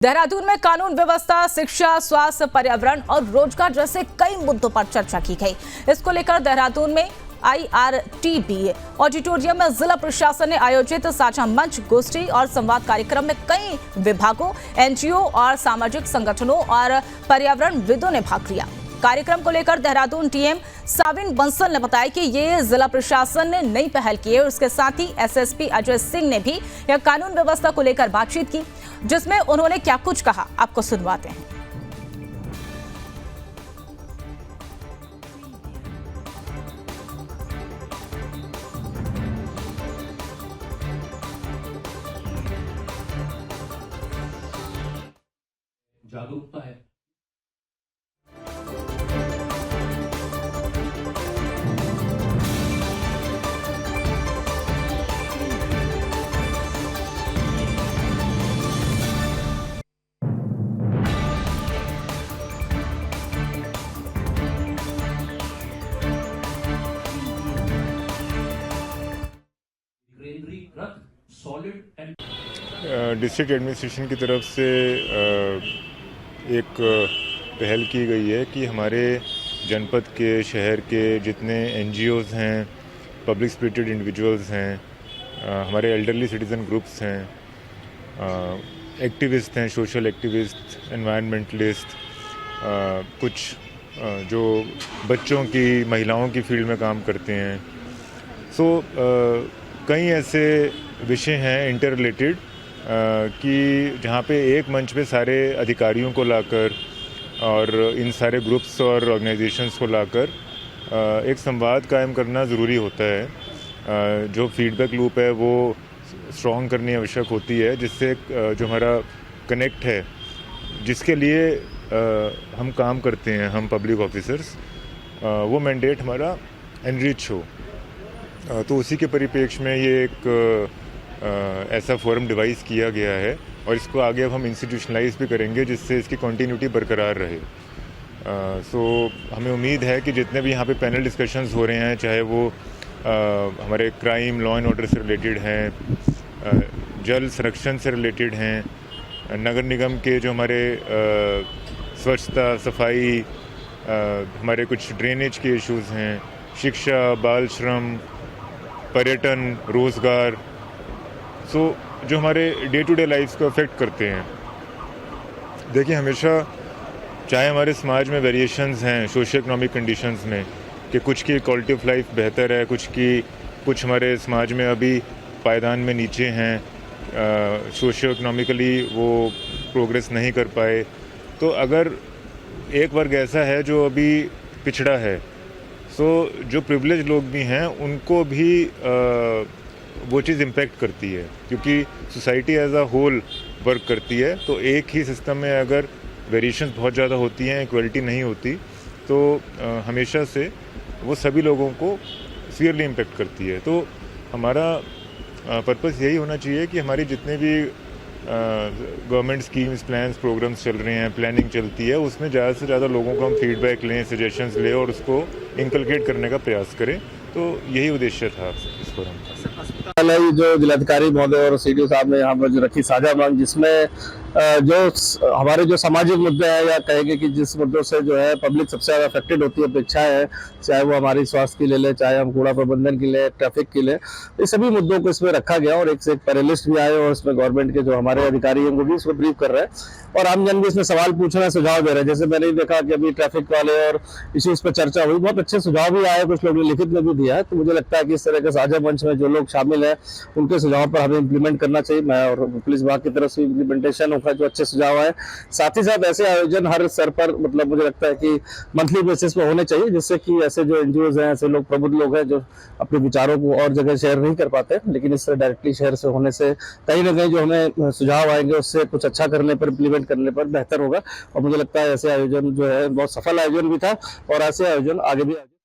देहरादून में कानून व्यवस्था, शिक्षा, स्वास्थ्य, पर्यावरण और रोजगार जैसे कई मुद्दों पर चर्चा की गई। इसको लेकर देहरादून में IRTB ऑडिटोरियम में जिला प्रशासन ने आयोजित साझा मंच, गोष्ठी और संवाद कार्यक्रम में कई विभागों, NGO और सामाजिक संगठनों और पर्यावरणविदों ने भाग लिया। कार्यक्रम को लेकर देहरादून DM साविन बंसल ने बताया कि ये जिला प्रशासन ने नई पहल की है। उसके साथ ही SSP अजय सिंह ने भी यह कानून व्यवस्था को लेकर बातचीत की, जिसमें उन्होंने क्या कुछ कहा आपको सुनवाते हैं। जागरूकता है। डिस्ट्रिक्ट एडमिनिस्ट्रेशन की तरफ से एक पहल की गई है कि हमारे जनपद के, शहर के जितने NGOs हैं, पब्लिक स्पिरिटेड इंडिविजुअल्स हैं, हमारे एल्डरली सिटीज़न ग्रुप्स हैं, एक्टिविस्ट हैं, सोशल एक्टिविस्ट, एनवायरनमेंटलिस्ट, कुछ जो बच्चों की, महिलाओं की फील्ड में काम करते हैं। कई ऐसे विषय हैं इंटर रिलेटेड कि जहाँ पे एक मंच पे सारे अधिकारियों को लाकर और इन सारे ग्रुप्स और ऑर्गेनाइजेशंस को लाकर एक संवाद कायम करना ज़रूरी होता है। जो फीडबैक लूप है वो स्ट्रॉन्ग करनी आवश्यक होती है, जिससे जो हमारा कनेक्ट है, जिसके लिए हम काम करते हैं, हम पब्लिक ऑफिसर्स, वो मैंडेट हमारा एनरिच हो। तो उसी के परिप्रेक्ष्य में ये एक ऐसा फोरम डिवाइस किया गया है और इसको आगे अब हम इंस्टीट्यूशनलाइज भी करेंगे, जिससे इसकी कंटिन्यूटी बरकरार रहे। हमें उम्मीद है कि जितने भी यहाँ पे पैनल डिस्कशंस हो रहे हैं, चाहे वो हमारे क्राइम, लॉ एंड ऑर्डर से रिलेटेड हैं, जल संरक्षण से रिलेटेड हैं, नगर निगम के जो हमारे स्वच्छता, सफाई, हमारे कुछ ड्रेनेज के इश्यूज़ हैं, शिक्षा, बाल श्रम, पर्यटन, रोज़गार, जो हमारे डे टू डे लाइफ को अफेक्ट करते हैं। देखिए, हमेशा चाहे हमारे समाज में वेरिएशंस हैं सोशियो इकोनॉमिक कंडीशंस में, कि कुछ की क्वालिटी ऑफ लाइफ बेहतर है, कुछ हमारे समाज में अभी पायदान में नीचे हैं, सोशियो इकोनॉमिकली वो प्रोग्रेस नहीं कर पाए। तो अगर एक वर्ग ऐसा है जो अभी पिछड़ा है, जो प्रिविलेज लोग भी हैं उनको भी वो चीज़ इम्पेक्ट करती है, क्योंकि society as a whole work करती है। तो एक ही सिस्टम में अगर वेरिएशंस बहुत ज़्यादा होती हैं, इक्वलिटी नहीं होती, तो हमेशा से वो सभी लोगों को सीवियरली इम्पेक्ट करती है। तो हमारा पर्पस यही होना चाहिए कि हमारी जितने भी गवर्नमेंट स्कीम्स, प्लान्स, प्रोग्राम्स चल रहे हैं, प्लानिंग चलती है, उसमें ज़्यादा से ज़्यादा लोगों को हम फीडबैक लें, सजेशंस लें और उसको इंकलकेट करने का प्रयास करें। तो यही उद्देश्य था इस फोरम का। जो जिलाधिकारी महोदय और CDO साहब ने यहाँ पर जो रखी साझा मंच, जिसमें जो हमारे जो सामाजिक मुद्दे हैं, या कहेंगे कि जिस मुद्दों से जो है पब्लिक सबसे ज़्यादा अफेक्टेड होती है, अपेक्षाएं है, चाहे वो हमारी स्वास्थ्य की ले ले, चाहे हम कूड़ा प्रबंधन की ले, ट्रैफिक की ले, ये सभी मुद्दों को इसमें रखा गया। और एक से एक पैनलिस्ट भी आए और इसमें गवर्नमेंट के जो हमारे अधिकारी हैं वो भी इसको ब्रीफ कर रहे हैं और आमजन भी इसमें सवाल पूछ रहे हैं, सुझाव दे रहे हैं। जैसे मैंने देखा कि अभी ट्रैफिक वाले और इश्यूज पर चर्चा हुई, बहुत अच्छे सुझाव भी आए, कुछ लोगों ने लिखित में भी दिया है। तो मुझे लगता है कि इस तरह के साझा मंच में जो लोग शामिल हैं उनके सुझाव पर हमें इम्प्लीमेंट करना चाहिए। मैं और पुलिस विभाग की तरफ से इम्प्लीमेंटेशन होगा, जो अच्छे सुझाव आए। साथ ही साथ ऐसे आयोजन हर स्तर पर, मतलब मुझे लगता है कि मंथली बेसिस पर होने चाहिए, जिससे कि ऐसे जो NGOs हैं, ऐसे लोग, प्रबुद्ध लोग हैं जो अपने विचारों को और जगह शेयर नहीं कर पाते, लेकिन इस तरह डायरेक्टली शेयर से होने से कहीं ना कहीं जो हमें सुझाव आएंगे उससे कुछ अच्छा करने पर, इम्प्लीमेंट करने पर बेहतर होगा। और मुझे लगता है ऐसे आयोजन जो है बहुत सफल आयोजन भी था और ऐसे आयोजन आगे भी